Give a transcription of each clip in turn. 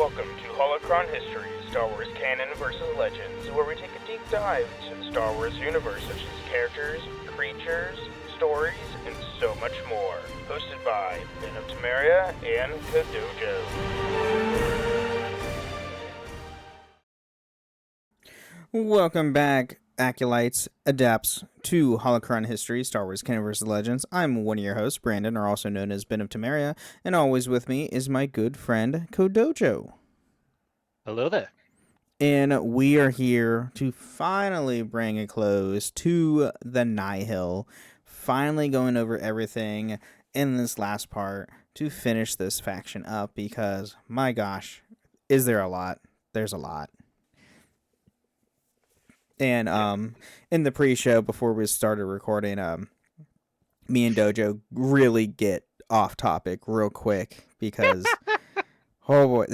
Welcome to Holocron History, Star Wars Canon vs. Legends, where we take a deep dive into the Star Wars universe such as characters, creatures, stories, and so much more. Hosted by Ben of Temeria and Kodojo. Welcome back, Acolytes, Adepts, to Holocron History, Star Wars Canon vs. Legends. I'm one of your hosts, Brandon, or also known as Ben of Temeria, and always with me is my good friend, Kodojo. Hello there. And we are here to finally bring a close to the Nihil, finally going over everything in this last part to finish this faction up, because, my gosh, is there a lot? There's a lot. And in the pre-show before we started recording, me and Dojo really get off topic real quick because oh boy,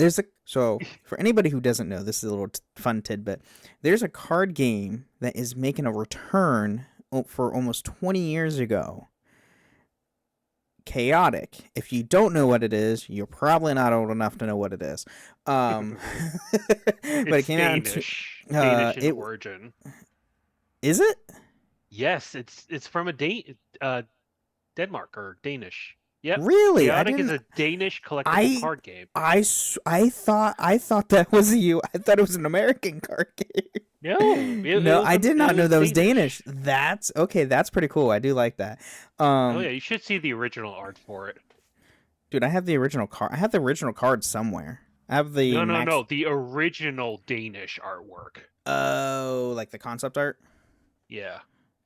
so for anybody who doesn't know, this is a little fun tidbit. There's a card game that is making a return for almost 20 years ago. Chaotic. If you don't know what it is, you're probably not old enough to know what it is. But it came Danish. out Danish in origin. Is it? Yes, it's from a Denmark or Danish. Yep. Really? Chaotic is a Danish collectible card game. I thought that was I thought it was an American card game. No, I did not know that was Danish. That's okay. That's pretty cool. I do like that. Oh yeah, you should see the original art for it. Dude, I have the original card. I have the original card somewhere. I have the No, the original Danish artwork. Oh, like the concept art? Yeah.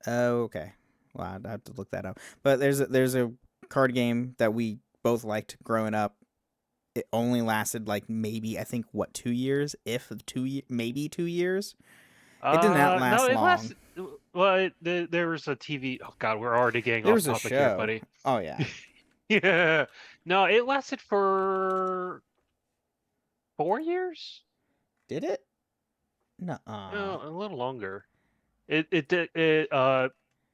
Oh, okay. Well, I'd have to look that up. But there's a card game that we both liked growing up. It only lasted like maybe 2 years, maybe 2 years. It did not last long. There was a TV. Oh God, we're already getting There off was a topic show. here, buddy. Oh yeah. Yeah. No, it lasted for 4 years. Did it? No, a little longer. It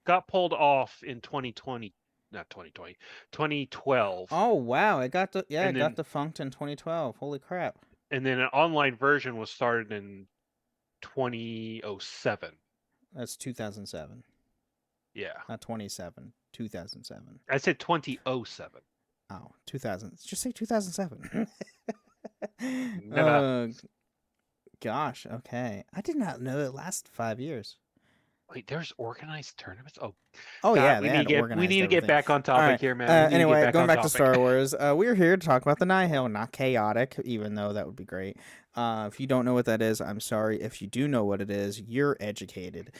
got pulled off in 2020, not 2020, 2012. Oh wow, it got defunct in 2012. Holy crap! And then an online version was started in 2007. That's 2007. Yeah, not 27. 2007. I said 2007. Oh, 2000. Just say 2007. Gosh, okay. I did not know it lasted 5 years. Wait, there's organized tournaments? Oh God, yeah, we need to get back on topic here, man. Anyway, going back to Star Wars, we're here to talk about the Nihil, not Chaotic, even though that would be great. If you don't know what that is, I'm sorry. If you do know what it is, you're educated.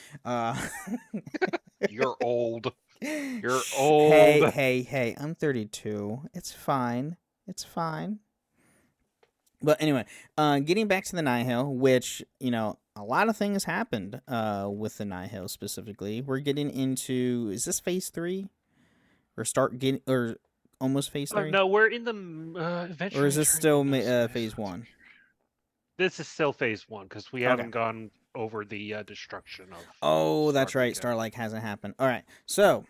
You're old. You're old. Hey, I'm 32. It's fine. But anyway, getting back to the Nihil, which, a lot of things happened with the Nihil specifically. We're getting into, is this phase 3? Or almost phase 3? No, we're in the eventually. Or is this still phase 1? This is still phase 1 because we haven't gone over the destruction of. Oh, that's right. Starlight hasn't happened. All right, so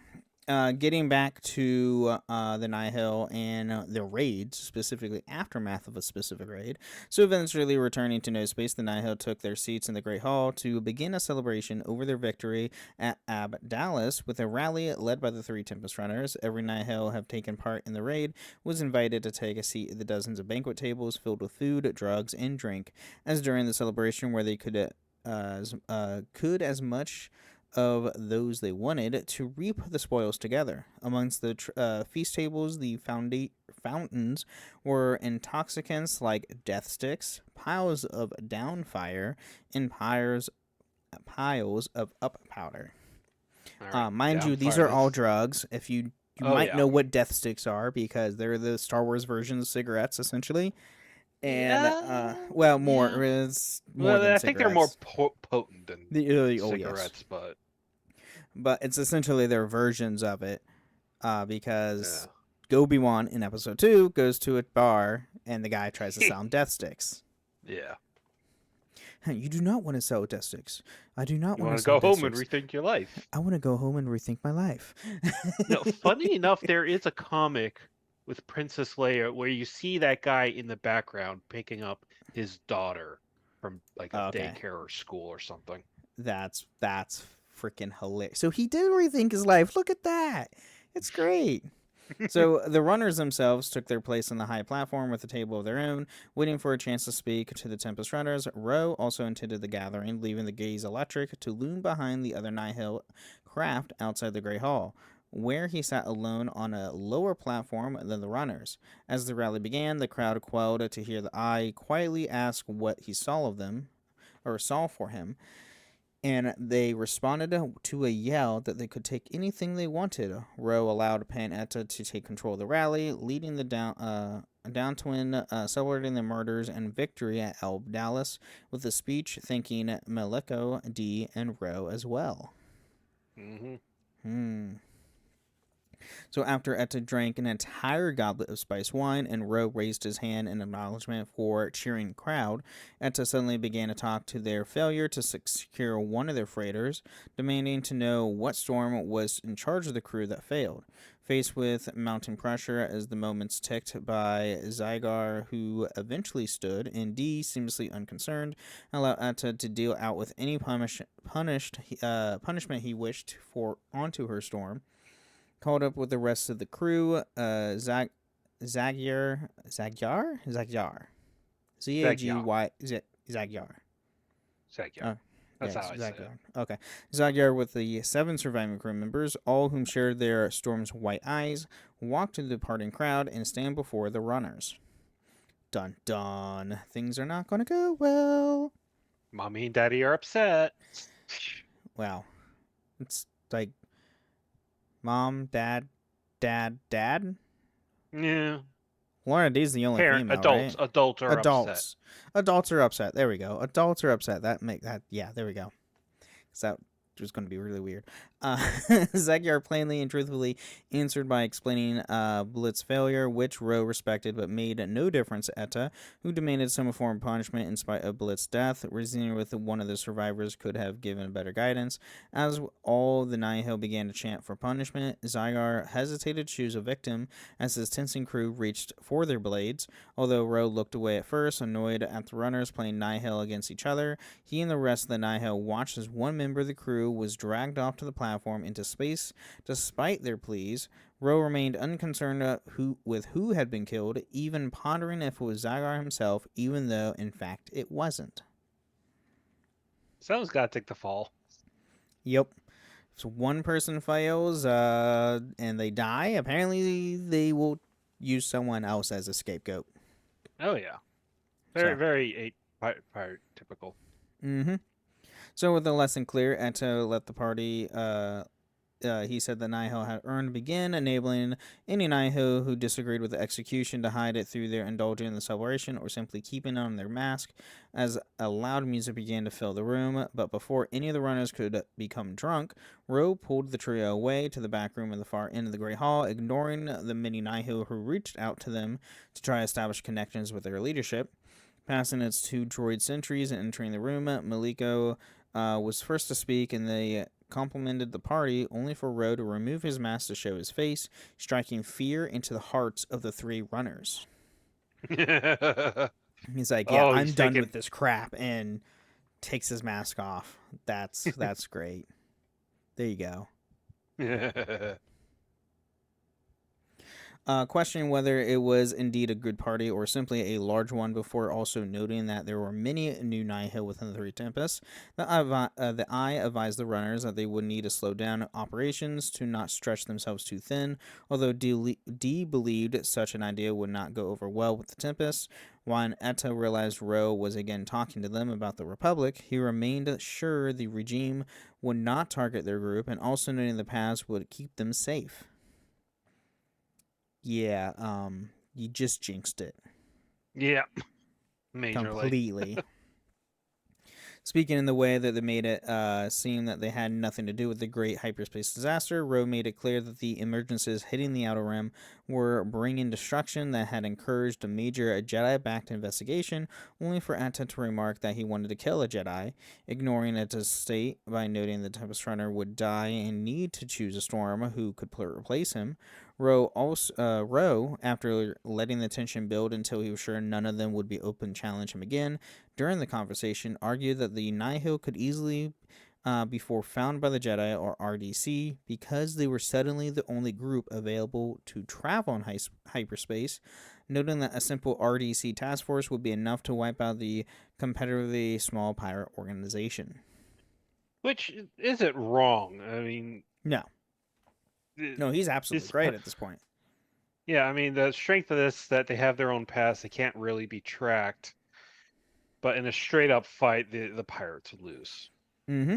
getting back to the Nihil and the raids, specifically aftermath of a specific raid. So eventually returning to No Space, the Nihil took their seats in the Great Hall to begin a celebration over their victory at Abdalis with a rally led by the 3 Tempest Runners. Every Nihil have taken part in the raid was invited to take a seat at the dozens of banquet tables filled with food, drugs, and drink, as during the celebration where they could as much of those they wanted to reap the spoils together. Amongst the feast tables, the fountains were intoxicants like death sticks, piles of down fire, and piles of up powder. Right, mind you, these are all drugs. If you might know what death sticks are, because they're the Star Wars version of cigarettes, essentially. And it's more than I think they're more potent than cigarettes, yes. But it's essentially their versions of it, because Obi-Wan in episode 2 goes to a bar and the guy tries to sell him death sticks. Yeah. You do not want to sell death sticks. I do not want to go home and rethink your life. I want to go home and rethink my life. No, funny enough, there is a comic with Princess Leia, where you see that guy in the background picking up his daughter from like a Okay, daycare or school or something. that's freaking hilarious. So he did rethink his life. Look at that. It's great. So the runners themselves took their place on the high platform with a table of their own, waiting for a chance to speak to the Tempest runners. Ro also attended the gathering, leaving the gaze electric to loom behind the other Nihil craft outside the Great Hall, where he sat alone on a lower platform than the runners. As the rally began, the crowd quelled to hear the eye quietly ask what he saw of them, or saw for him, and they responded to a yell that they could take anything they wanted. Ro allowed Pan Etta to take control of the rally, leading the down twin, celebrating the murders and victory at El Dallas with a speech thanking Maliko, D, and Ro as well. Mm-hmm. So after Etta drank an entire goblet of spiced wine and Ro raised his hand in acknowledgement for cheering the crowd, Etta suddenly began to talk to their failure to secure one of their freighters, demanding to know what storm was in charge of the crew that failed. Faced with mounting pressure as the moments ticked by, Zygar, who eventually stood, and D, seamlessly unconcerned, allowed Etta to deal out with any punishment he wished for onto her storm. Called up with the rest of the crew, Zagyar, Z-A-G-Y, Zagyar. Zagyar. That's how I say it. Okay. Zagyar with the 7 surviving crew members, all whom shared their storm's white eyes, walked to the departing crowd and stand before the runners. Dun dun. Things are not going to go well. Mommy and Daddy are upset. Wow. It's like Mom, Dad. Yeah. Lorna D's the only female, adults. right? Adults are upset. Adults are upset. There we go. Adults are upset. Yeah, there we go. So that was going to be really weird. Zagyar plainly and truthfully answered by explaining Blitz's failure, which Ro respected but made no difference to Etta, who demanded some form of punishment in spite of Blitz's death. Reasoning with one of the survivors could have given better guidance. As all the Nihil began to chant for punishment, Zagyar hesitated to choose a victim as his tensing crew reached for their blades. Although Ro looked away at first, annoyed at the runners playing Nihil against each other, he and the rest of the Nihil watched as one member of the crew was dragged off to the platform into space. Despite their pleas, Ro remained unconcerned with who had been killed, even pondering if it was Zagar himself, even though, in fact, it wasn't. Someone's got to take the fall. Yep. So one person fails and they die, apparently they will use someone else as a scapegoat. Oh, yeah. Very pirate typical. Mm-hmm. So with the lesson clear, Etta let the party, he said that Nihil had earned to begin, enabling any Nihil who disagreed with the execution to hide it through their indulging in the celebration or simply keeping on their mask, as a loud music began to fill the room. But before any of the runners could become drunk, Ro pulled the trio away to the back room at the far end of the Great Hall, ignoring the many Nihil who reached out to them to try to establish connections with their leadership. Passing its 2 droid sentries and entering the room, Maliko was first to speak, and they complimented the party, only for Ro to remove his mask to show his face, striking fear into the hearts of the 3 runners. He's like, yeah, I'm done with this crap, and takes his mask off. That's great. There you go. Questioning whether it was indeed a good party or simply a large one, before also noting that there were many new Nihil within the 3 Tempests. The Eye advised the runners that they would need to slow down operations to not stretch themselves too thin, although D believed such an idea would not go over well with the Tempests. When Etta realized Ro was again talking to them about the Republic, he remained sure the regime would not target their group, and also noting the paths would keep them safe. Yeah, you just jinxed it. Yeah, majorly. Completely. Speaking in the way that they made it seem that they had nothing to do with the great hyperspace disaster, Ro made it clear that the emergencies hitting the Outer Rim were bringing destruction that had encouraged a major Jedi-backed investigation, only for Atta to remark that he wanted to kill a Jedi, ignoring Atta's state by noting the Tempest Runner would die and need to choose a Storm who could replace him. Roe, after letting the tension build until he was sure none of them would be open to challenge him again, during the conversation, argued that the Nihil could easily be found by the Jedi or RDC because they were suddenly the only group available to travel in hyperspace, noting that a simple RDC task force would be enough to wipe out the competitively small pirate organization. Which isn't wrong. I mean, No, th- no, he's absolutely this, great at this point. yeah, I mean, the strength of this is that they have their own paths. They can't really be tracked. But in a straight up fight, the pirates lose. Mm-hmm.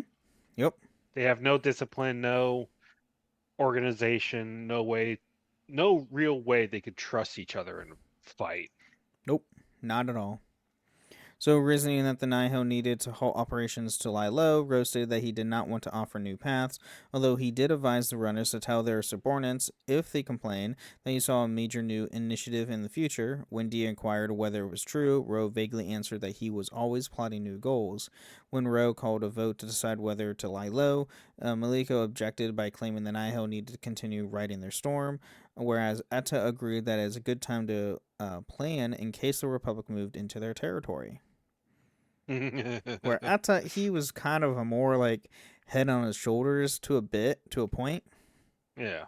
Yep. They have no discipline, no organization, no real way they could trust each other in a fight. Nope. Not at all. So, reasoning that the Nihil needed to halt operations to lie low, Rose stated that he did not want to offer new paths, although he did advise the runners to tell their subordinates, if they complained, that he saw a major new initiative in the future. When Dee inquired whether it was true, Rowe vaguely answered that he was always plotting new goals. When Rowe called a vote to decide whether to lie low, Maliko objected by claiming the Nihil needed to continue riding their storm, whereas Etta agreed that it is a good time to plan in case the Republic moved into their territory. Where Atta, he was kind of a more like head on his shoulders to a point Yeah.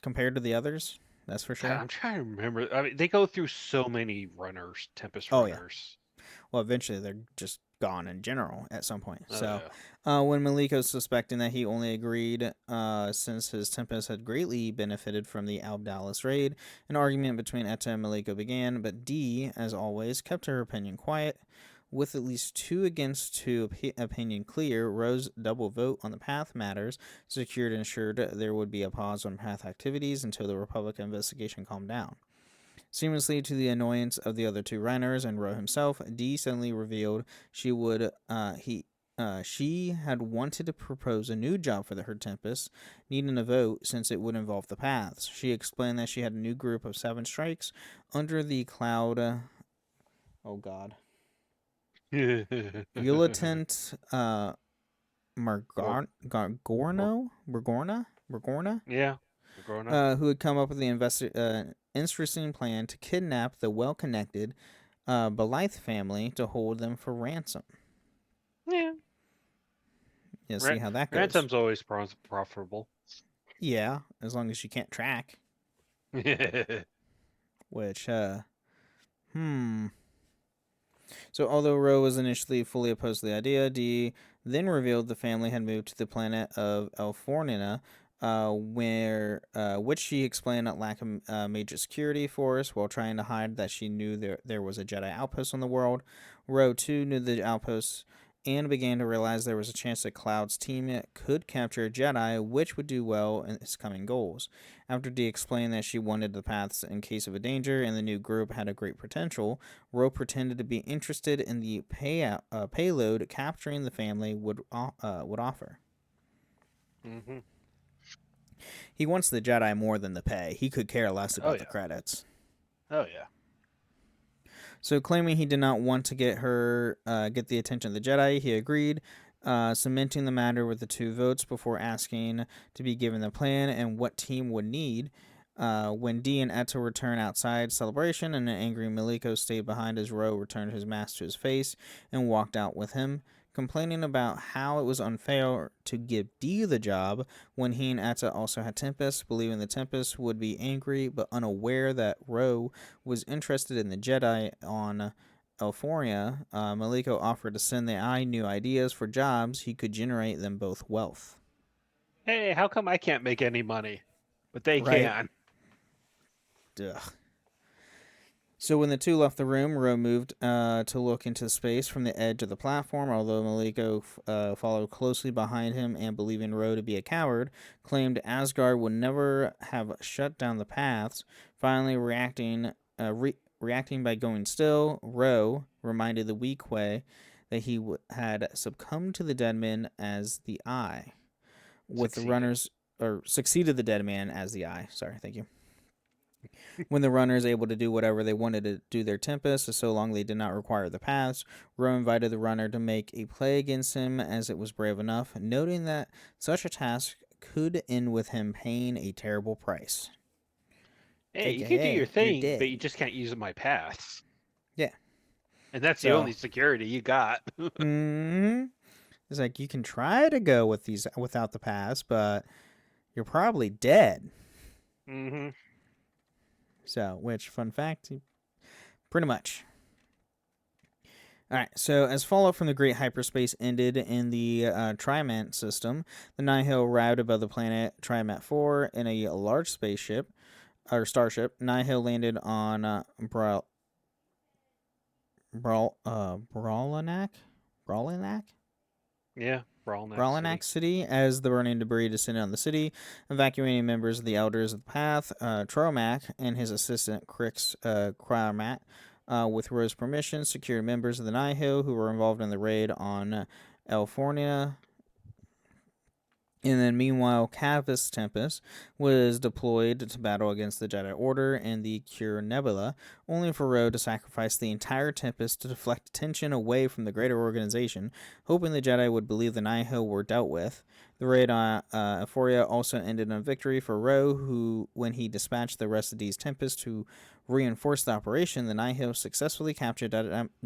compared to the others. That's for sure. I'm trying to remember. I mean, they go through so many runners, Tempest Oh yeah. runners. Well, eventually they're just gone in general at some point. Oh, So, yeah. when Maliko's suspecting that he only agreed since his Tempest had greatly benefited from the Abdalis raid, an argument between Etta and Maliko began, but Dee, as always, kept her opinion quiet. With at least 2 against 2 opinion clear, Rose's double vote on the path matters secured and ensured there would be a pause on path activities until the Republic investigation calmed down. Seamlessly to the annoyance of the other 2 runners and Roe himself, Dee suddenly revealed she had wanted to propose a new job for her Tempest, needing a vote since it would involve the paths. She explained that she had a new group of 7 strikes under the cloud. Oh God. Eulitant Margorna, Yeah. We're growing up. who had come up with the interesting plan to kidnap the well-connected Blythe family to hold them for ransom. Yeah. Yeah, see how that goes. Ransom's always profitable. Yeah, as long as you can't track. Which, So, although Roe was initially fully opposed to the idea, Dee then revealed the family had moved to the planet of Elfornina, which she explained lacked a major security force while trying to hide that she knew there was a Jedi outpost on the world. Roe, too, knew the outpost and began to realize there was a chance that Cloud's team could capture a Jedi, which would do well in its coming goals. After Dee explained that she wanted the paths in case of a danger and the new group had a great potential, Roe pretended to be interested in the payload capturing the family would offer. Mm-hmm. He wants the Jedi more than the pay. He could care less about the credits. Oh yeah. So, claiming he did not want to get the attention of the Jedi, he agreed, cementing the matter with the 2 votes before asking to be given the plan and what team would need. When Dee and Etta returned outside celebration, and an angry Maliko stayed behind as Roe returned his mask to his face and walked out with him, complaining about how it was unfair to give Dee the job when he and Etta also had Tempest, believing the Tempest would be angry but unaware that Roe was interested in the Jedi on Elforia. Maliko offered to send the eye new ideas for jobs he could generate them both wealth. Hey, how come I can't make any money, but they Right. can? Ugh. So when the 2 left the room, Roe moved to look into space from the edge of the platform, although Maliko followed closely behind him and, believing Roe to be a coward, claimed Asgard would never have shut down the paths. Finally reacting by going still, Roe reminded the Weequay that he had succumbed to the dead man as the Eye. Succeeded the dead man as the Eye. Sorry, thank you. When the runners able to do whatever they wanted to do their Tempest, so long they did not require the paths, Roe invited the runner to make a play against him as it was brave enough, noting that such a task could end with him paying a terrible price. Hey, you can do AKA, your you're thing, but dead. you just can't use my pass. Yeah. And that's the So, only security you got. mm-hmm. It's like you can try to go with these without the pass, but you're probably dead. Mm-hmm. So, which fun fact, pretty much. All right, so as fallout from the Great Hyperspace ended in the Trimant system, the Nihil arrived above the planet Trimant 4 in a large spaceship, or starship. Nihil landed on Brawlanac? Brawlanac? Yeah, Brawlnack Brawlanac City. City as the burning debris descended on the city, evacuating members of the Elders of the Path, Tromac and his assistant Crix Cryomat. With Rose's permission, secured members of the Nihil who were involved in the raid on Elfornia. And then, meanwhile, Cavus Tempest was deployed to battle against the Jedi Order and the Cure Nebula, only for Roe to sacrifice the entire Tempest to deflect attention away from the greater organization, hoping the Jedi would believe the Nihil were dealt with. The raid on Euphoria also ended in victory for Roe, who, when he dispatched the rest of these Tempest to reinforce the operation, the Nihil successfully captured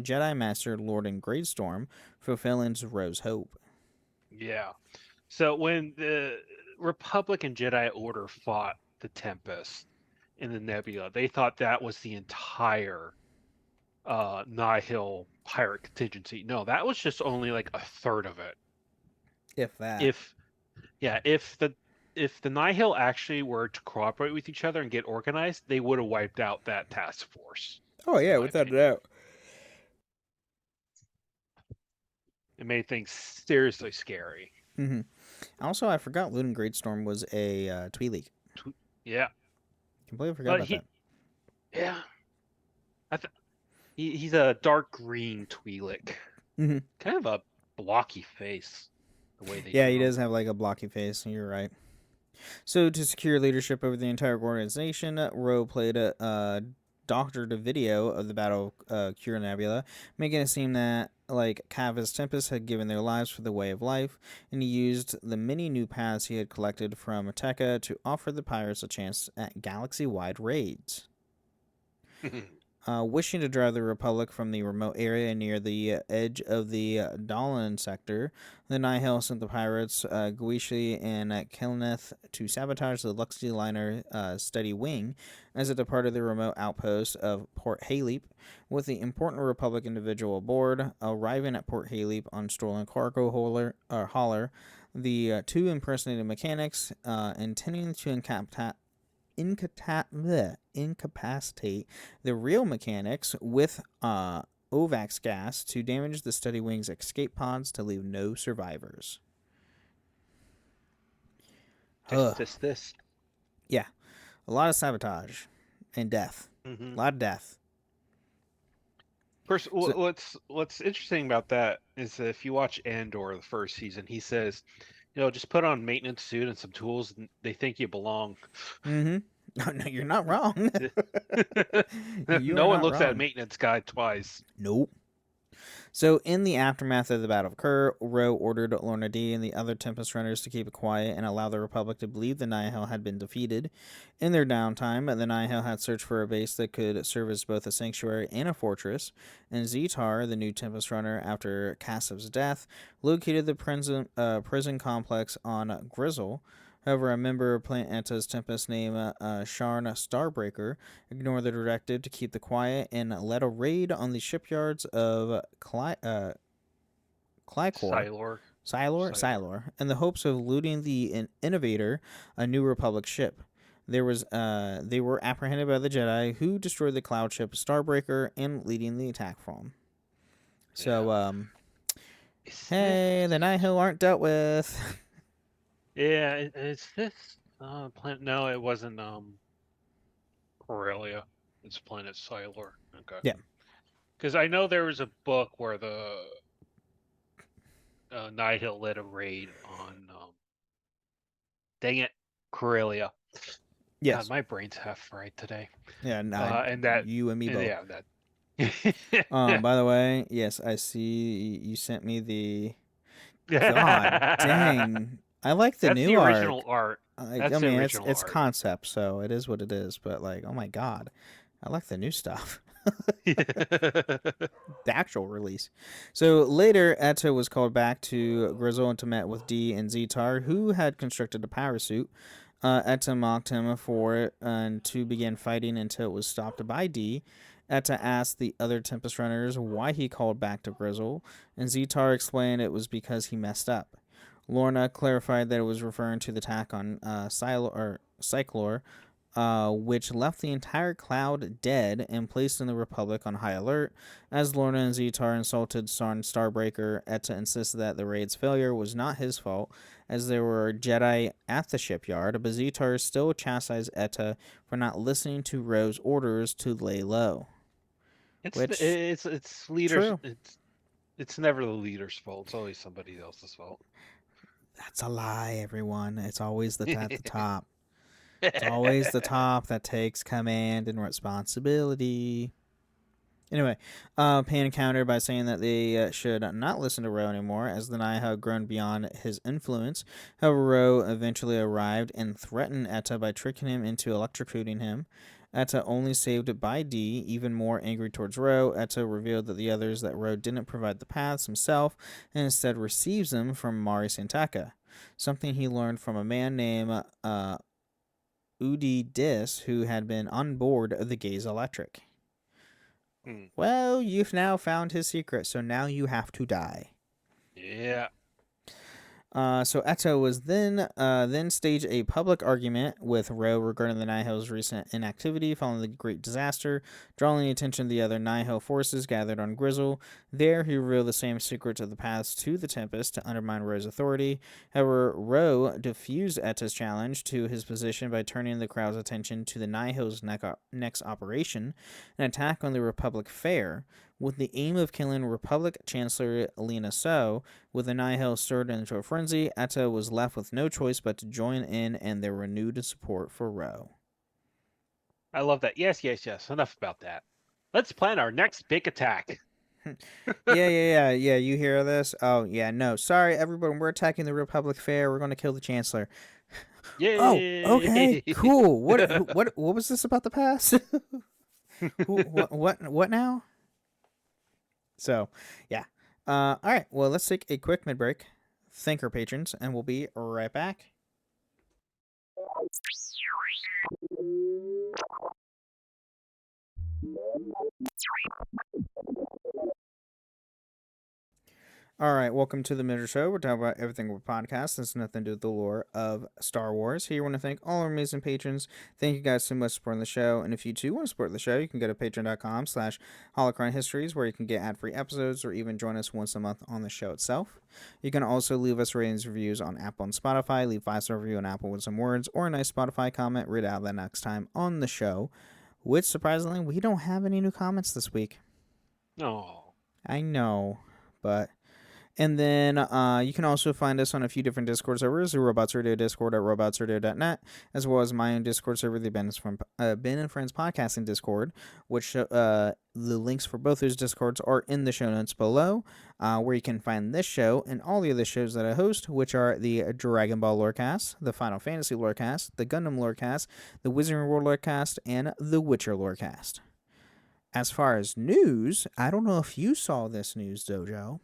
Jedi Master Lord and Greatstorm, fulfilling Roe's hope. Yeah. So when the Republic and Jedi Order fought the Tempest in the Nebula, they thought that was the entire Nihil pirate contingency. No, that was just only like a third of it. If that. If the Nihil actually were to cooperate with each other and get organized, they would have wiped out that task force. Oh, yeah, without a doubt. It made things seriously scary. Mm-hmm. Also, I forgot Loot and Greatstorm was a Twi'lek. Yeah. Completely forgot about that. Yeah. He's a dark green Twi'lek. Mm-hmm. Kind of a blocky face. The way they he does have like a blocky face. You're right. So, to secure leadership over the entire organization, Roe played a doctored video of the Battle of Cure Nebula, making it seem that like Cavus Tempest had given their lives for the way of life, and he used the many new paths he had collected from Tekka to offer the pirates a chance at galaxy-wide raids. Wishing to drive the Republic from the remote area near the edge of the Dalan sector, the Nihil sent the pirates Guishi and Kilneth to sabotage the Luxy liner Steady Wing as it departed the remote outpost of Port Halep, with the important Republic individual aboard. Arriving at Port Halep on stolen cargo hauler, the two impersonated mechanics, intending to incapacitate the real mechanics with Ovax gas to damage the Steady Wing's escape pods to leave no survivors. This. Yeah. A lot of sabotage and death. Mm-hmm. A lot of death. Of course, what's interesting about that is that if you watch Andor, the first season, he says, just put on maintenance suit and some tools, and they think you belong. Mm-hmm. No, you're not wrong. No one looks at a maintenance guide twice. Nope. So, in the aftermath of the Battle of Kur, Roe ordered Lorna D and the other Tempest runners to keep it quiet and allow the Republic to believe the Nihil had been defeated. In their downtime, the Nihil had searched for a base that could serve as both a sanctuary and a fortress, and Zetar, the new Tempest runner after Kassav's death, located the prison complex on Grizzle. However, a member of Plant Anta's Tempest named Sharn Starbreaker ignored the directive to keep the quiet and led a raid on the shipyards of Clykor, Silor, in the hopes of looting the Innovator, a New Republic ship. They were apprehended by the Jedi, who destroyed the cloud ship Starbreaker and leading the attack from. So, hey, the Nihil aren't dealt with. Yeah, is this planet? No, it wasn't Corellia. It's planet Silor. Okay. Yeah. Because I know there was a book where the Nihil led a raid on dang it, Corellia. Yes. God, my brain's half fried today. Yeah, and that you and me both. Yeah, that. By the way, yes, I see you sent me the. God dang! I like the That's the new original arc. art. I That's the mean, original it's art. concept, so it is what it is. But like, oh my god, I like the new stuff. The actual release. So later, Etta was called back to Grizzle and to met with D and Zetar, who had constructed a power suit. Etta mocked him for it and to begin fighting until it was stopped by D. Etta asked the other Tempest runners why he called back to Grizzle, and Zetar explained it was because he messed up. Lorna clarified that it was referring to the attack on Cyclor, which left the entire cloud dead and placed in the Republic on high alert. As Lorna and Zetar insulted Sarn Starbreaker, Etta insisted that the raid's failure was not his fault, as there were Jedi at the shipyard, but Zetar still chastised Etta for not listening to Ro's orders to lay low. Which, It's leaders. true. It's never the leader's fault. It's always somebody else's fault. That's a lie, everyone. It's always at the top. It's always the top that takes command and responsibility. Anyway, Pan countered by saying that they should not listen to Ro anymore, as the Nihil had grown beyond his influence. However, Ro eventually arrived and threatened Etta by tricking him into electrocuting him. Etta only saved by D. Even more angry towards Ro, Etta revealed that the others that Ro didn't provide the paths himself and instead receives them from Mari Santaka, something he learned from a man named Udi Dis, who had been on board the Gaze Electric. Well, you've now found his secret, so now you have to die. Yeah. So Etta was then staged a public argument with Ro regarding the Nihil's recent inactivity following the Great Disaster, drawing the attention of the other Nihil forces gathered on Grizzle. There, he revealed the same secrets of the paths to the Tempest to undermine Ro's authority. However, Ro diffused Etta's challenge to his position by turning the crowd's attention to the Nihil's next operation, an attack on the Republic Fair, with the aim of killing Republic Chancellor Lena So. With the Nihil stirred into a frenzy, Etta was left with no choice but to join in and their renewed support for Ro. I love that. Yes. Enough about that. Let's plan our next big attack. Yeah. You hear this? Oh, yeah, no. Sorry, everyone. We're attacking the Republic Fair. We're going to kill the Chancellor. Yay! Oh, okay, cool. What was this about the past? What now? So, yeah. All right. Well, let's take a quick mid break. Thank our patrons, and we'll be right back. All right, welcome to the Midder Show. We're talking about everything with podcasts. It's nothing to do with the lore of Star Wars. Here, I want to thank all our amazing patrons. Thank you guys so much for supporting the show. And if you too want to support the show, you can go to patreon.com/holocronhistories, where you can get ad-free episodes or even join us once a month on the show itself. You can also leave us ratings and reviews on Apple and Spotify. Leave 5-star review on Apple with some words or a nice Spotify comment. Read out that next time on the show. Which, surprisingly, we don't have any new comments this week. No. I know, but... And then you can also find us on a few different Discord servers, the Robots Radio Discord at robotsradio.net, as well as my own Discord server, the Ben and Friends Podcasting Discord, which the links for both those Discords are in the show notes below, where you can find this show and all the other shows that I host, which are the Dragon Ball Lorecast, the Final Fantasy Lorecast, the Gundam Lorecast, the Wizarding World Lorecast, and the Witcher Lorecast. As far as news, I don't know if you saw this news, Dojo.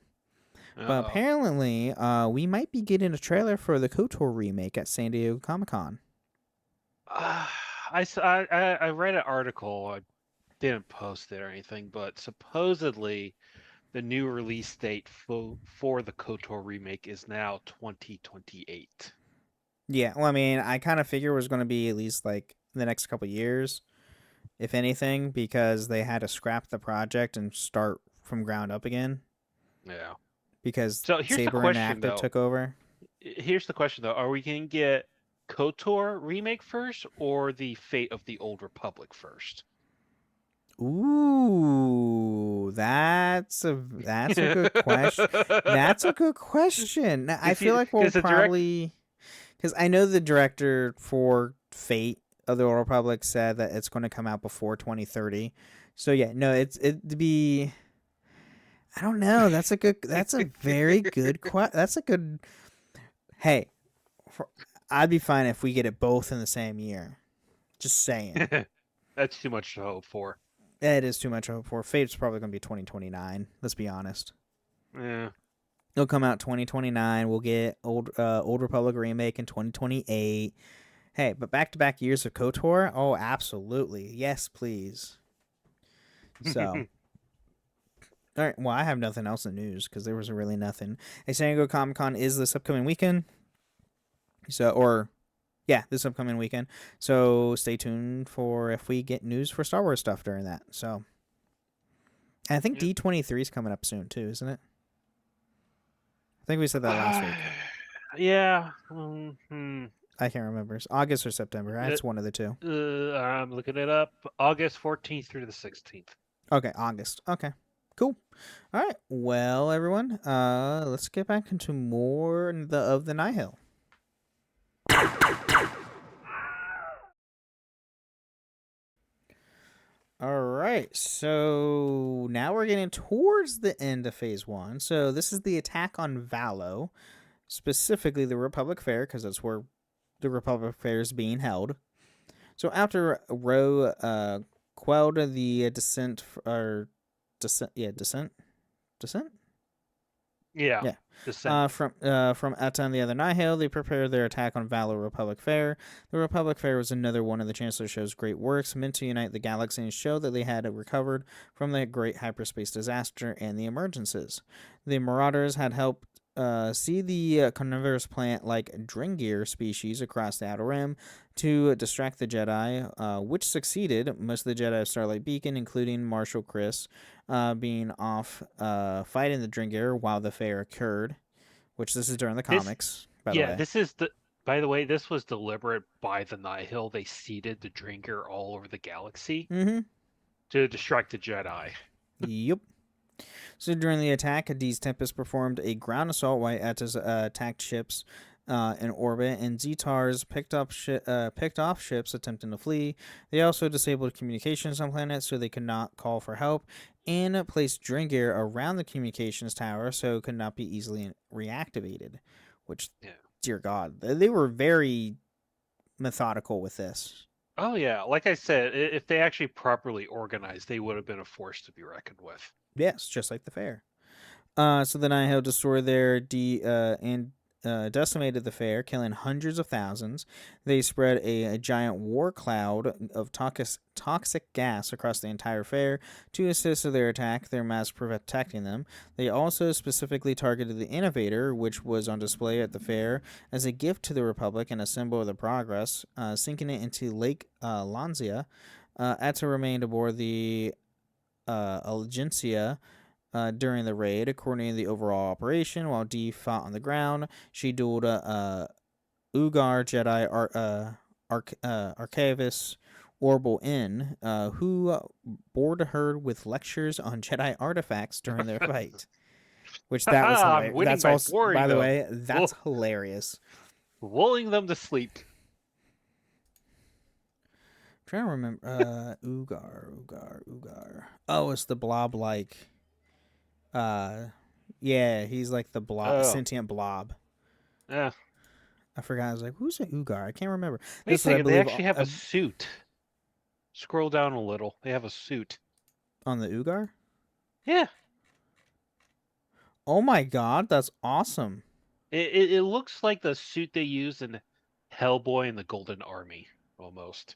But apparently, we might be getting a trailer for the KOTOR remake at San Diego Comic-Con. I read an article. I didn't post it or anything, but supposedly the new release date for the KOTOR remake is now 2028. Yeah, well, I mean, I kind of figure it was going to be at least like the next couple years, if anything, because they had to scrap the project and start from ground up again. Yeah. Because so here's Saber the question, and Active though. took over. Here's the question, though. Are we going to get KOTOR remake first or the Fate of the Old Republic first? Ooh, that's a good question. That's a good question. I feel like we'll probably... Because I know the director for Fate of the Old Republic said that it's going to come out before 2030. So yeah, no, it'd be... I don't know. That's a very good question. That's a good... Hey, I'd be fine if we get it both in the same year. Just saying. That's too much to hope for. It is too much to hope for. Fate's probably going to be 2029. Let's be honest. Yeah. It'll come out 2029. We'll get Old Republic remake in 2028. Hey, but back-to-back years of KOTOR? Oh, absolutely. Yes, please. So, all right. Well, I have nothing else in news because there was really nothing. Hey, San Diego Comic-Con is this upcoming weekend. This upcoming weekend. So stay tuned for if we get news for Star Wars stuff during that. So, and I think D23 is coming up soon too, isn't it? I think we said that last week. Yeah. I can't remember. It's August or September. That's one of the two. I'm looking it up. August 14th through the 16th. Okay, August. Okay, cool. All right. Well, everyone, let's get back into more of the Nihil. All right, so now we're getting towards the end of Phase 1. So this is the attack on Valo, specifically the Republic Fair, because that's where the Republic Fair is being held. So after Ro quelled the descent. Yeah. From Etta and the other Nihil, they prepare their attack on Valo Republic Fair. The Republic Fair was another one of the Chancellor Show's great works, meant to unite the galaxy and show that they had recovered from the great hyperspace disaster and the emergencies. The Marauders had helped see the carnivorous plant-like Dringir species across the Outer Rim to distract the Jedi, which succeeded. Most of the Jedi of Starlight Beacon, including Marshal Chris, being off fighting the Dringir while the fair occurred, which this is during the comics, by the way. By the way, this was deliberate by the Nihil. They seeded the Dringir all over the galaxy to distract the Jedi. Yep. So during the attack, Hadid's Tempest performed a ground assault while Etta's attacked ships in orbit, and Zetar's picked off ships attempting to flee. They also disabled communications on planets so they could not call for help, and placed Dringir around the communications tower so it could not be easily reactivated. Which, dear God, they were very methodical with this. Oh yeah, like I said, if they actually properly organized, they would have been a force to be reckoned with. Yes, just like the fair. So the Nihil destroyed their decimated the fair, killing hundreds of thousands. They spread a giant war cloud of toxic gas across the entire fair to assist with their attack, their mass protecting them. They also specifically targeted the Innovator, which was on display at the fair as a gift to the Republic and a symbol of the progress, sinking it into Lake Lanzia. Etta remained aboard the Allegencia during the raid, coordinating the overall operation, while Dee fought on the ground. She dueled Ugar Jedi Archivist Orbal Inn, who bored her with lectures on Jedi artifacts during their fight. Which that was hilarious. That's also, by the way, that's hilarious. Lulling them to sleep. I'm trying to remember. Ugar. Oh, it's the blob-like. He's like the blob, sentient blob. Yeah. I forgot. I was like, who's an Ugar? I can't remember. Wait a second, they actually have a suit. Scroll down a little. They have a suit. On the Ugar? Yeah. Oh my God, that's awesome. It looks like the suit they use in Hellboy and the Golden Army, almost.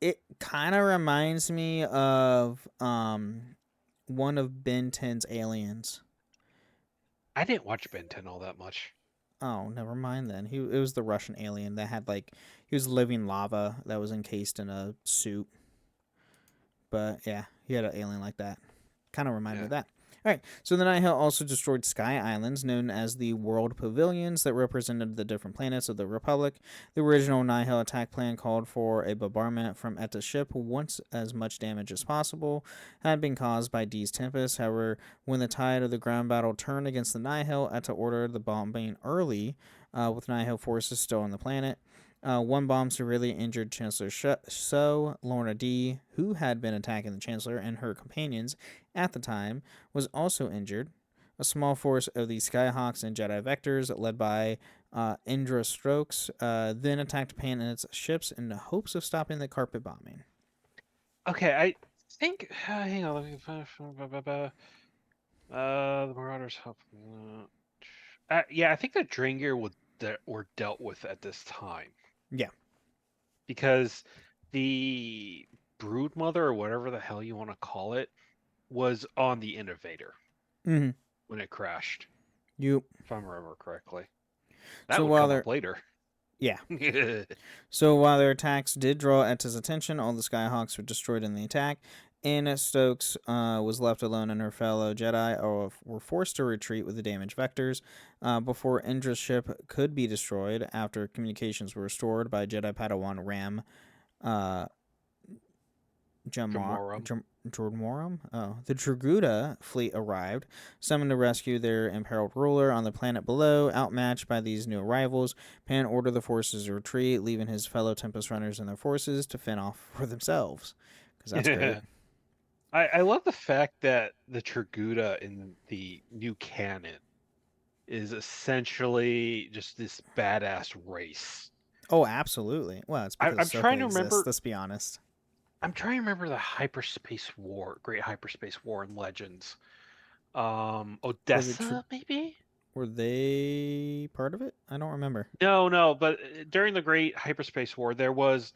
It kind of reminds me of one of Ben 10's aliens. I didn't watch Ben 10 all that much. Oh, never mind then. It was the Russian alien that had he was living lava that was encased in a suit. But yeah, he had an alien like that. Kind of reminded me of that. All right, so the Nihil also destroyed Sky Islands, known as the World Pavilions, that represented the different planets of the Republic. The original Nihil attack plan called for a bombardment from Etta's ship once as much damage as possible had been caused by Dee's Tempest. However, when the tide of the ground battle turned against the Nihil, Etta ordered the bombing early, with Nihil forces still on the planet. One bomb severely injured Chancellor Lorna Dee, who had been attacking the Chancellor and her companions at the time, was also injured. A small force of the Skyhawks and Jedi Vectors, led by Indra Strokes, then attacked Pan and its ships in the hopes of stopping the carpet bombing. Okay, I think. Hang on. Let me. The Marauders help. Yeah, I think the Drengir were dealt with at this time Yeah. because the Broodmother or whatever the hell you want to call it was on the Innovator Mm-hmm. when it crashed, You. if I remember correctly. That So would while come they're up later. yeah. So while their attacks did draw Etta's attention, all the Skyhawks were destroyed in the attack. And Stokes was left alone, and her fellow Jedi were forced to retreat with the damaged vectors before Indra's ship could be destroyed. After communications were restored by Jedi Padawan Ram uh, Jamorum. Jormorum? Oh, the Draguda fleet arrived, summoned to rescue their imperiled ruler on the planet below. Outmatched by these new arrivals, Pan ordered the forces to retreat, leaving his fellow Tempest runners and their forces to fend off for themselves. Because that's great. I love the fact that the Traguda in the new canon is essentially just this badass race. Oh, absolutely. Well, it's because I'm trying Soka to exists. remember. Let's be honest. I'm trying to remember the hyperspace war, Great Hyperspace War in Legends. Were the Odessa, maybe? were they part of it? I don't remember. No, but during the Great Hyperspace War, there was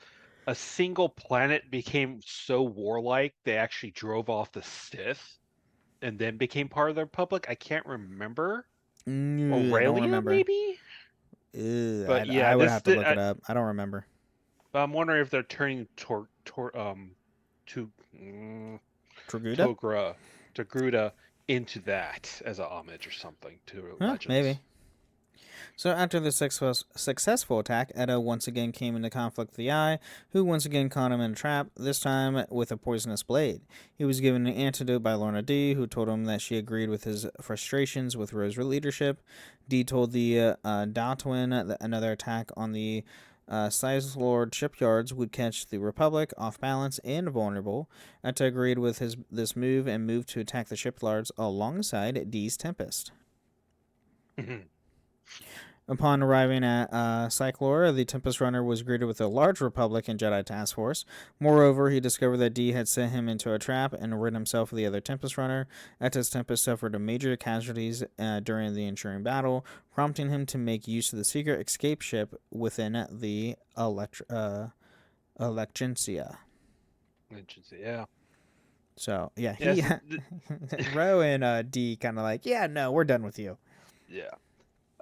a single planet became so warlike they actually drove off the Sith and then became part of the Republic. I can't remember. I don't Aurelia, remember. maybe? I, But I yeah, would have to look it up. I don't remember. I'm wondering if they're turning to Draguda? Togra Togruta into that as a homage or something to Huh? Legends. Maybe. So after the successful attack, Edo once again came into conflict with the Eye, who once again caught him in a trap, this time with a poisonous blade. He was given an antidote by Lorna D, who told him that she agreed with his frustrations with Rose's leadership. D told the Datwin that another attack on the Size Lord shipyards would catch the Republic off balance and vulnerable. Etta agreed with this move and moved to attack the shipyards alongside D's Tempest. Upon arriving at Cyclora, the Tempest Runner was greeted with a large Republican Jedi task force. Moreover, he discovered that D had sent him into a trap and rid himself of the other Tempest Runner. Etta's Tempest suffered major casualties during the ensuing battle, prompting him to make use of the secret escape ship within the Elecgencia. Yeah. So, yeah, Yes. Ro and D kind of like, yeah, no, we're done with you. Yeah.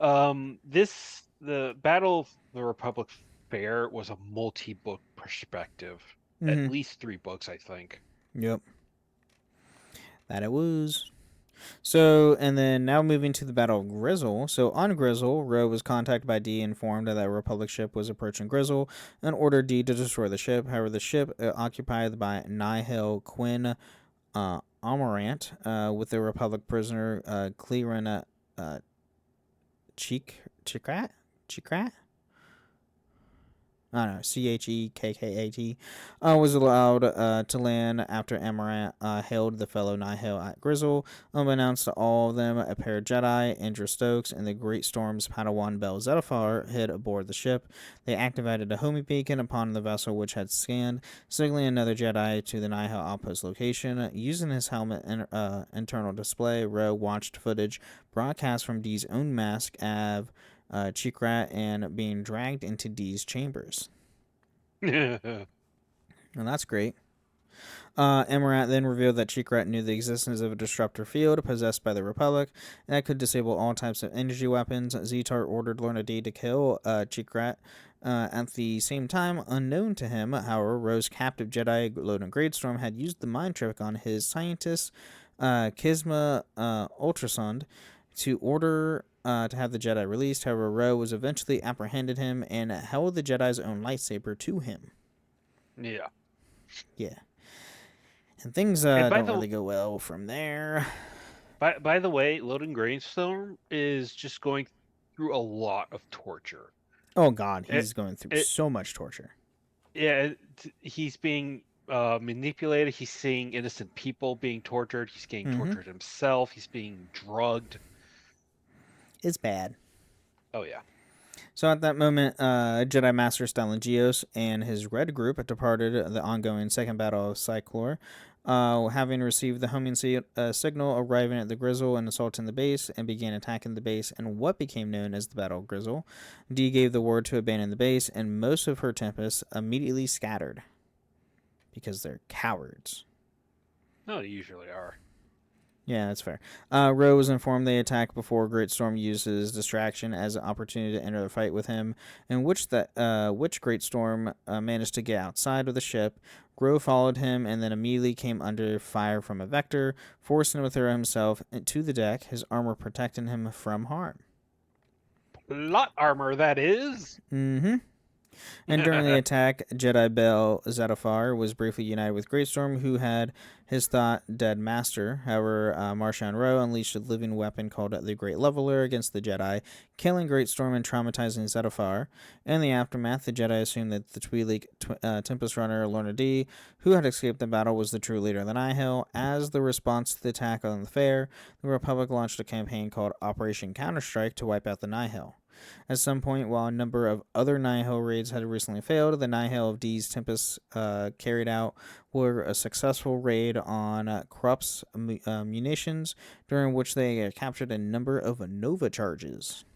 The Battle of the Republic Fair was a multi-book perspective. Mm-hmm. At least 3 books, I think. Yep. That it was. So, and then now moving to the Battle of Grizzle. So, on Grizzle, Ro was contacted by D, informed that a Republic ship was approaching Grizzle, and ordered D to destroy the ship. However, the ship, occupied by Nihil Quinn Amarant, with the Republic prisoner Clearin Chikrat? I don't know, Chekkat, was allowed to land after Amaranth hailed the fellow Nihil at Grizzle. Unbeknownst to all of them, a pair of Jedi, Andrew Stokes, and the Great Storm's Padawan Bel Zettifar hid aboard the ship. They activated a homing beacon upon the vessel which had scanned, signaling another Jedi to the Nihil outpost location. Using his helmet internal display, Ro watched footage broadcast from D's own mask of Chikrat and being dragged into D's chambers. And that's great. Amaranth then revealed that Chikrat knew the existence of a disruptor field possessed by the Republic that could disable all types of energy weapons. Zetar ordered Lorna D to kill Chikrat. At the same time, unknown to him, however, Ro's captive Jedi Loden Greatstorm had used the mind trick on his scientist, Kisma Ultrasund, to order to have the Jedi released. However, Ro was eventually apprehended him and held the Jedi's own lightsaber to him. Yeah. Yeah. And things don't really go well from there. By the way, Loden Grainstorm is just going through a lot of torture. Oh, God. He's going through so much torture. Yeah, he's being manipulated. He's seeing innocent people being tortured. He's getting Mm-hmm. tortured himself. He's being drugged. It's bad. Oh yeah. So at that moment, Jedi Master Stylingios and his Red Group departed the ongoing Second Battle of Cyclor. Having received the homing signal, arriving at the Grizzle and assaulting the base, and began attacking the base in what became known as the Battle of Grizzle. Dee gave the word to abandon the base, and most of her Tempests immediately scattered because they're cowards. No, they usually are. Yeah, that's fair. Ro was informed they attack before Great Storm uses distraction as an opportunity to enter the fight with him, in which Great Storm managed to get outside of the ship. Ro followed him and then immediately came under fire from a vector, forcing him to throw himself to the deck, his armor protecting him from harm. Plot armor, that is. Mm-hmm. And during the attack, Jedi Bell Zettifar was briefly united with Greatstorm, who had his thought dead master. However, Marchion Ro unleashed a living weapon called the Great Leveler against the Jedi, killing Greatstorm and traumatizing Zettifar. In the aftermath, the Jedi assumed that the Twi'lek Tempest Runner Lorna Dee, who had escaped the battle, was the true leader of the Nihil. As the response to the attack on the fair, the Republic launched a campaign called Operation Counterstrike to wipe out the Nihil. At some point, while a number of other Nihil raids had recently failed, the Nihil of Dee's Tempest carried out were a successful raid on Krupp's munitions, during which they captured a number of Nova charges.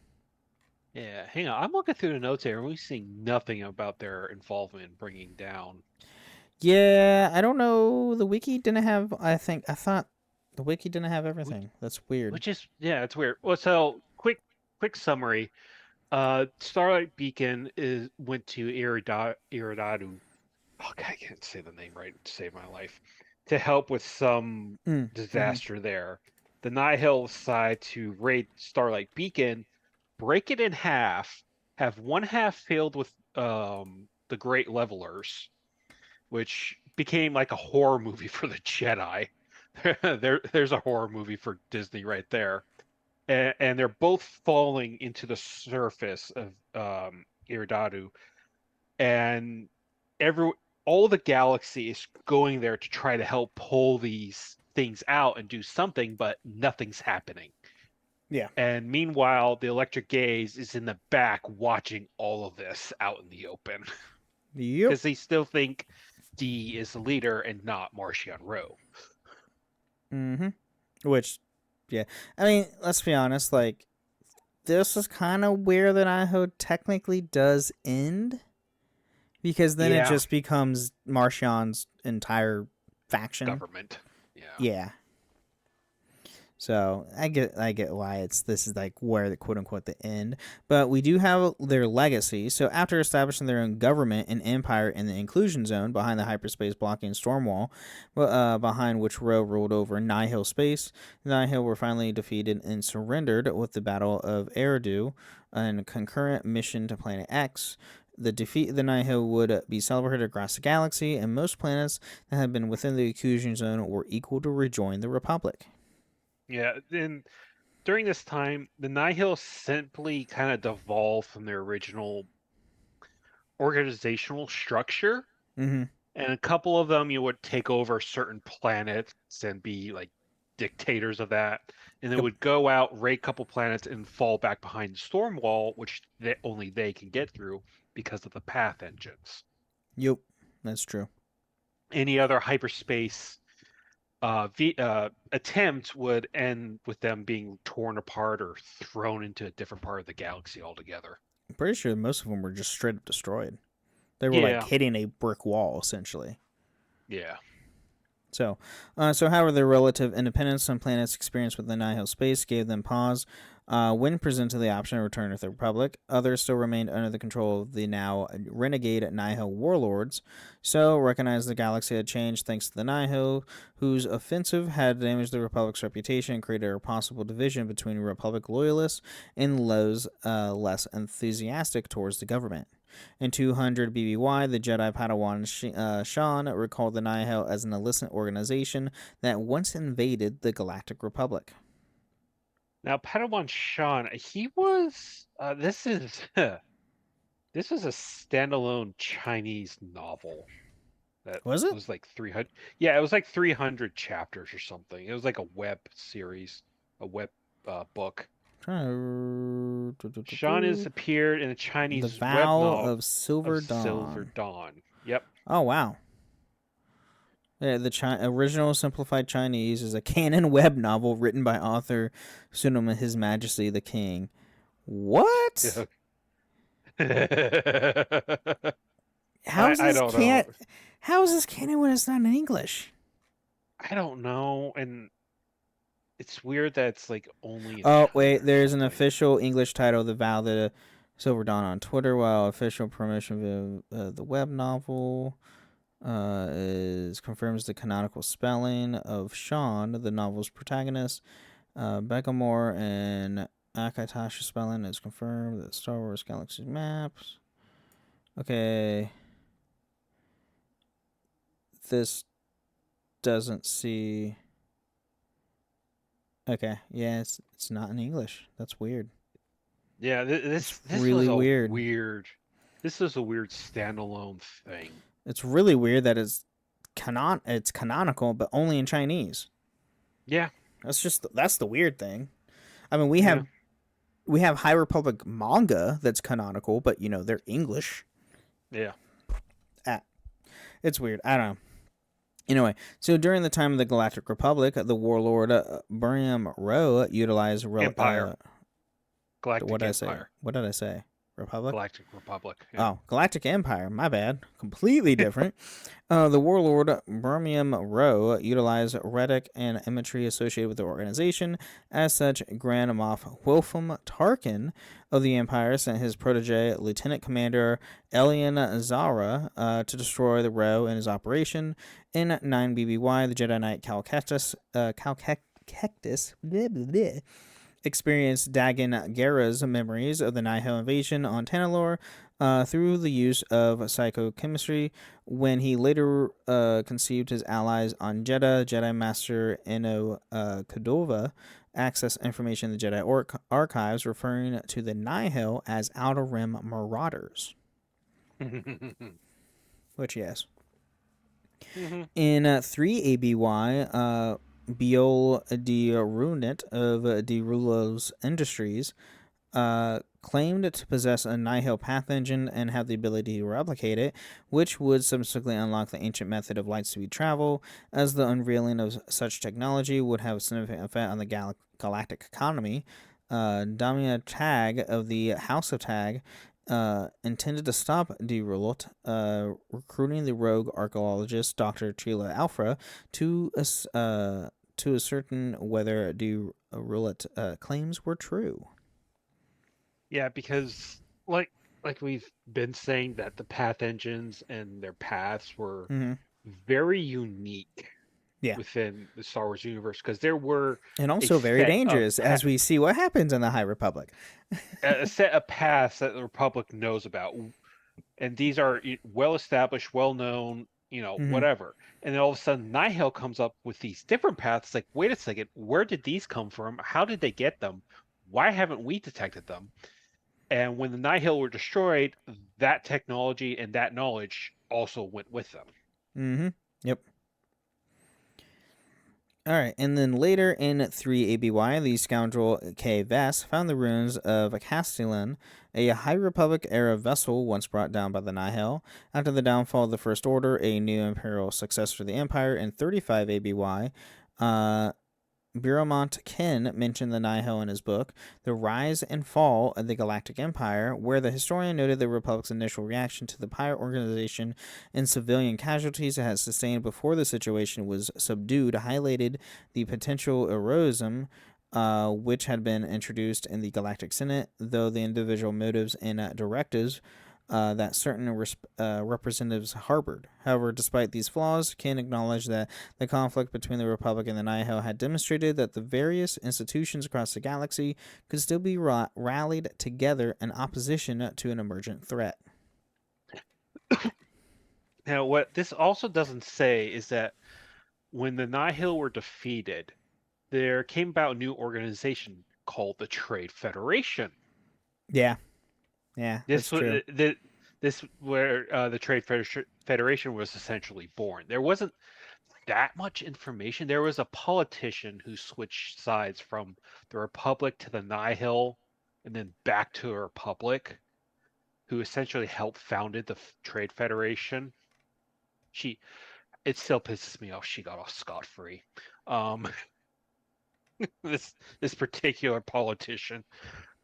Yeah, hang on. I'm looking through the notes here, and we're seeing nothing about their involvement in bringing down. Yeah, I don't know. The wiki didn't have. I thought the wiki didn't have everything. That's weird. Which is, yeah, it's weird. Well, so quick summary. Starlight Beacon went to Iridadu. Oh God, I can't say the name right to save my life. To help with some disaster there. The Nihil decide to raid Starlight Beacon, break it in half, have one half filled with the Great Levelers, which became like a horror movie for the Jedi. There's a horror movie for Disney right there. And they're both falling into the surface of Iridadu, and all the galaxy is going there to try to help pull these things out and do something, but nothing's happening. Yeah. And meanwhile, the Electric Gaze is in the back watching all of this out in the open. Yep. Because they still think Dee is the leader and not Marchion Ro. Mm-hmm. Which, yeah. I mean, let's be honest, like, this is kind of where the Nihil technically does end. Because then it just becomes Marchion's entire faction. Government. Yeah. Yeah. So I get why this is like where the quote unquote the end. But we do have their legacy. So after establishing their own government and empire in the inclusion zone behind the hyperspace blocking storm wall, behind which Ro ruled over Nihil space, the Nihil were finally defeated and surrendered with the Battle of Eridu and concurrent mission to Planet X. The defeat of the Nihil would be celebrated across the galaxy, and most planets that had been within the inclusion zone were equal to rejoin the Republic. Yeah, and during this time, the Nihil simply kind of devolved from their original organizational structure. Mm-hmm. And a couple of them, you would take over certain planets and be like dictators of that. And they would go out, raid a couple planets, and fall back behind the storm wall, which only they can get through because of the path engines. Yep, that's true. Any other hyperspace attempt would end with them being torn apart or thrown into a different part of the galaxy altogether. I'm pretty sure most of them were just straight up destroyed. They were like hitting a brick wall, essentially. Yeah. So however, their relative independence on planets experienced with the Nihil space gave them pause. When presented the option of return to the Republic, others still remained under the control of the now renegade Nihil warlords. So, recognized the galaxy had changed thanks to the Nihil, whose offensive had damaged the Republic's reputation and created a possible division between Republic loyalists and those less enthusiastic towards the government. In 200 BBY, the Jedi Padawan Shan recalled the Nihil as an illicit organization that once invaded the Galactic Republic. Now, Padawan Shan, he was. This is this is a standalone Chinese novel. That Was it? was like 300. Yeah, it was like 300 chapters or something. It was like a web series, a web book. Sean has appeared in a The Chinese web Vow novel of Silver of Silver Dawn. Dawn. Yep. Oh wow. Yeah, the original simplified Chinese is a canon web novel written by author pseudonym His Majesty the King. What? How is I this don't know. can? How is this canon when it's not in English? I don't know, and it's weird that it's like only in Oh China wait, or there's an something. official English title, The Vow of the Silver Dawn, on Twitter. While official permission of the web novel is confirms the canonical spelling of Sean, the novel's protagonist. Beckamore and Akitashi spelling is confirmed. The Star Wars Galaxy maps. Okay. This doesn't see. Okay, yeah, it's not in English. That's weird. Yeah, It's this was really a weird. weird. This was a weird standalone thing. It's really weird that it's canonical, but only in Chinese. Yeah, That's the weird thing. I mean, yeah. we have High Republic manga that's canonical, but they're English. Yeah. It's weird. I don't know. Anyway, so during the time of the Galactic Republic, the warlord Buriam Ro utilized Empire. Galactic what did Empire. I say? What did I say? Republic? Galactic Republic. Yeah. Oh, Galactic Empire. My bad. Completely different. The warlord Birmium Ro utilized rhetoric and imagery associated with the organization. As such, Grand Moff Wilfum Tarkin of the Empire sent his protege, Lieutenant Commander Elian Zara, to destroy the Ro in his operation. In 9 BBY, the Jedi Knight Cal Kestis experienced Dagan Gera's memories of the Nihil invasion on Tanalorr through the use of psychochemistry. When he later conceived his allies on Jeddah, Jedi Master Eno Cordova accessed information in the Jedi archives referring to the Nihil as Outer Rim Marauders. Which, yes. In 3 ABY, Biol de Runit of de Rulos Industries claimed to possess a Nihil path engine and have the ability to replicate it, which would subsequently unlock the ancient method of light speed travel, as the unveiling of such technology would have a significant effect on the galactic economy. Damia Tag of the House of Tag intended to stop De Rulot, recruiting the rogue archaeologist Dr. Chila Alfra to ascertain whether De Rulot claims were true. Yeah, because like we've been saying that the path engines and their paths were very unique within the Star Wars universe, because there were and also very dangerous, as we see what happens in the High Republic. A set of paths that the Republic knows about, and these are well established, well known, whatever. And then all of a sudden, Nihil comes up with these different paths. Like, wait a second, where did these come from? How did they get them? Why haven't we detected them? And when the Nihil were destroyed, that technology and that knowledge also went with them. Yep. Alright, and then later in 3 ABY, the scoundrel K. Vess found the ruins of Castellan, a High Republic-era vessel once brought down by the Nihil. After the downfall of the First Order, a new imperial successor to the Empire, in 35 ABY, Buramont Ken mentioned the Nihil in his book, The Rise and Fall of the Galactic Empire, where the historian noted the Republic's initial reaction to the pirate organization and civilian casualties it had sustained before the situation was subdued, highlighted the potential heroism which had been introduced in the Galactic Senate, though the individual motives and directives that certain representatives harbored. However, despite these flaws, Ken acknowledged that the conflict between the Republic and the Nihil had demonstrated that the various institutions across the galaxy could still be rallied together in opposition to an emergent threat. Now, what this also doesn't say is that when the Nihil were defeated, there came about a new organization called the Trade Federation. Yeah. Yeah, that's true. this where the Federation was essentially born. There wasn't that much information. There was a politician who switched sides from the Republic to the Nihil and then back to the Republic, who essentially helped founded the Trade Federation. She, it still pisses me off. She got off scot-free. Um, this particular politician,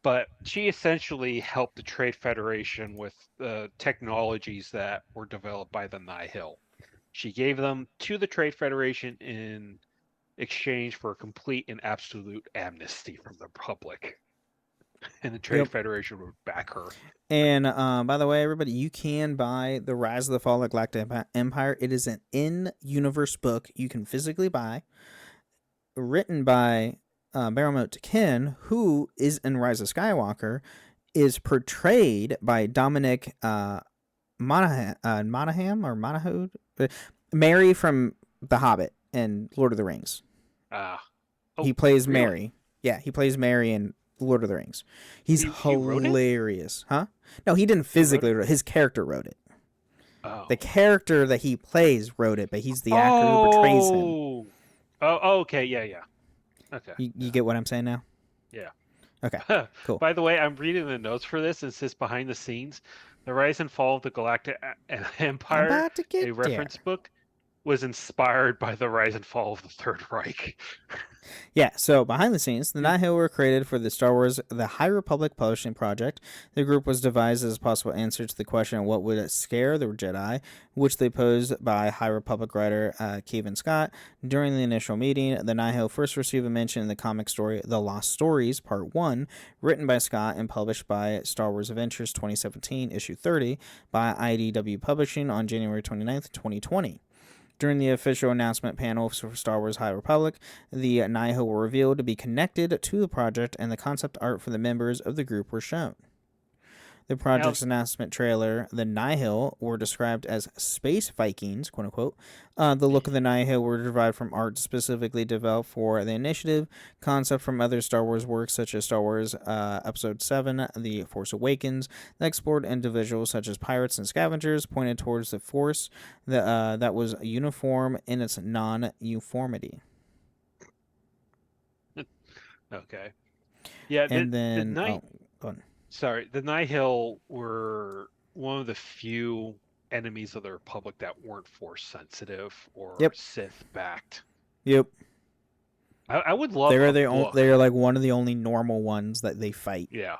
but she essentially helped the Trade Federation with the technologies that were developed by the Nihil. She gave them to the Trade Federation in exchange for a complete and absolute amnesty from the public. And the Trade Yep. Federation would back her. And by the way, everybody, you can buy The Rise of the Fall of the Galactic Empire. It is an in-universe book you can physically buy, written by Barrowmote Ken, who is in Rise of Skywalker, is portrayed by Dominic Monaghan, Mary from The Hobbit and Lord of the Rings. He plays really? Mary. Yeah, he plays Mary in Lord of the Rings. He's hilarious. Huh? No, he didn't physically write it. His character wrote it. Oh. The character that he plays wrote it, but he's the actor who portrays him. Oh, okay, yeah. Okay. You get what I'm saying now? Yeah. Okay, cool. By the way, I'm reading the notes for this. It says behind the scenes, The Rise and Fall of the Galactic Empire, about to get a reference book, was inspired by the Rise and Fall of the Third Reich. Yeah, so behind the scenes, the Nihil were created for the Star Wars The High Republic Publishing Project. The group was devised as a possible answer to the question what would scare the Jedi, which they posed by High Republic writer Kevin Scott. During the initial meeting, the Nihil first received a mention in the comic story The Lost Stories, Part 1, written by Scott and published by Star Wars Adventures 2017, Issue 30, by IDW Publishing on January 29th, 2020. During the official announcement panel for Star Wars High Republic, the Nihil were revealed to be connected to the project, and the concept art for the members of the group were shown. The project's announcement trailer, the Nihil, were described as space Vikings, quote unquote. The look of the Nihil were derived from art specifically developed for the initiative, concept from other Star Wars works such as Star Wars Episode 7, The Force Awakens, that explored individuals such as pirates and scavengers, pointed towards the Force that was uniform in its non-uniformity. Okay. Yeah, And then... go on. Sorry, the Nihil were one of the few enemies of the Republic that weren't Force sensitive or Sith backed. Yep. I would love. They're like one of the only normal ones that they fight. Yeah.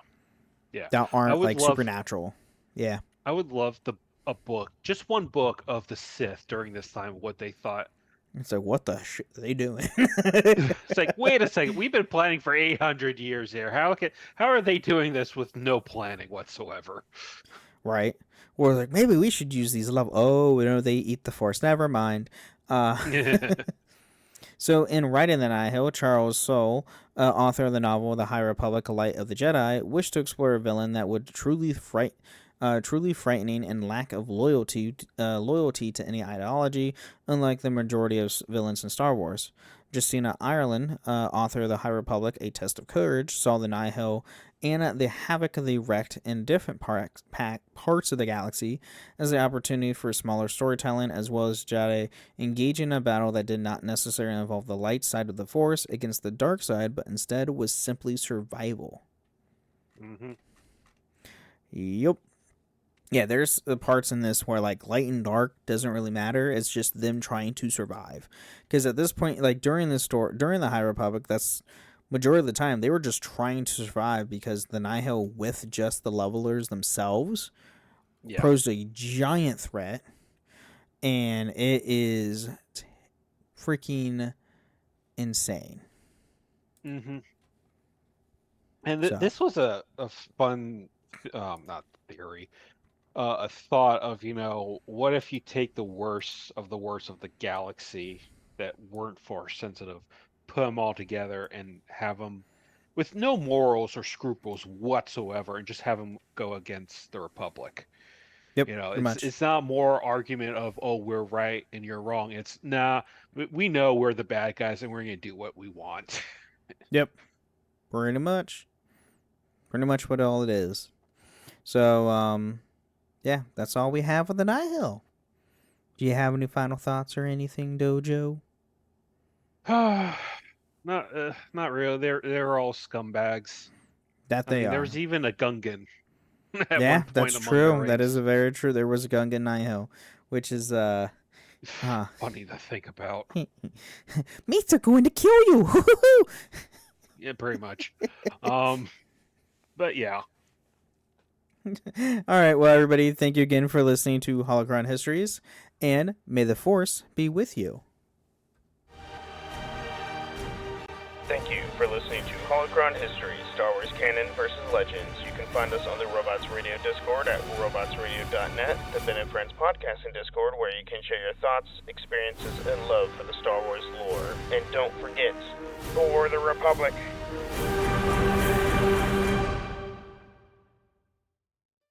That aren't like supernatural. Yeah. I would love a book, just one book of the Sith during this time, what they thought. It's like, what the shit are they doing? It's like, wait a second, we've been planning for 800 years here. How are they doing this with no planning whatsoever? Right. Or like, maybe we should use these levels. Oh, we know they eat the Force. Never mind. So in writing the Nihil, Charles Soule, author of the novel The High Republic, Light of the Jedi, wished to explore a villain that would truly frightening and lack of loyalty to any ideology, unlike the majority of villains in Star Wars. Justina Ireland, author of The High Republic, A Test of Courage, saw the Nihil and the havoc they wreaked in different parts of the galaxy as the opportunity for smaller storytelling, as well as Jedi engaging in a battle that did not necessarily involve the light side of the Force against the dark side, but instead was simply survival. Mm-hmm. Yep. Yeah, there's the parts in this where like light and dark doesn't really matter. It's just them trying to survive. Because at this point, like during the High Republic, that's majority of the time they were just trying to survive because the Nihil, with just the levelers themselves, posed a giant threat, and it is freaking insane. Mm-hmm. And this was a fun, not theory. A thought of, what if you take the worst of the galaxy that weren't Force sensitive, put them all together and have them with no morals or scruples whatsoever and just have them go against the Republic. Yep. It's not more argument of, oh, we're right and you're wrong. It's we know we're the bad guys and we're going to do what we want. Yep. Pretty much what all it is. So, Yeah, that's all we have with the Nihil. Do you have any final thoughts or anything, Dojo? Not real. They're all scumbags. That I they mean, there are. was even a Gungan at Yeah, one point that's among the true. That is ranks. a very true. There was a Gungan Nihil, which is Funny to think about. Meats are going to kill you. Yeah, pretty much. But yeah. All right, well, everybody, thank you again for listening to Holocron Histories, and may the Force be with you. Thank you for listening to Holocron History, Star Wars Canon vs. Legends. You can find us on the Robots Radio Discord at robotsradio.net, the Bennett Friends Podcasting Discord, where you can share your thoughts, experiences, and love for the Star Wars lore. And don't forget, for the Republic!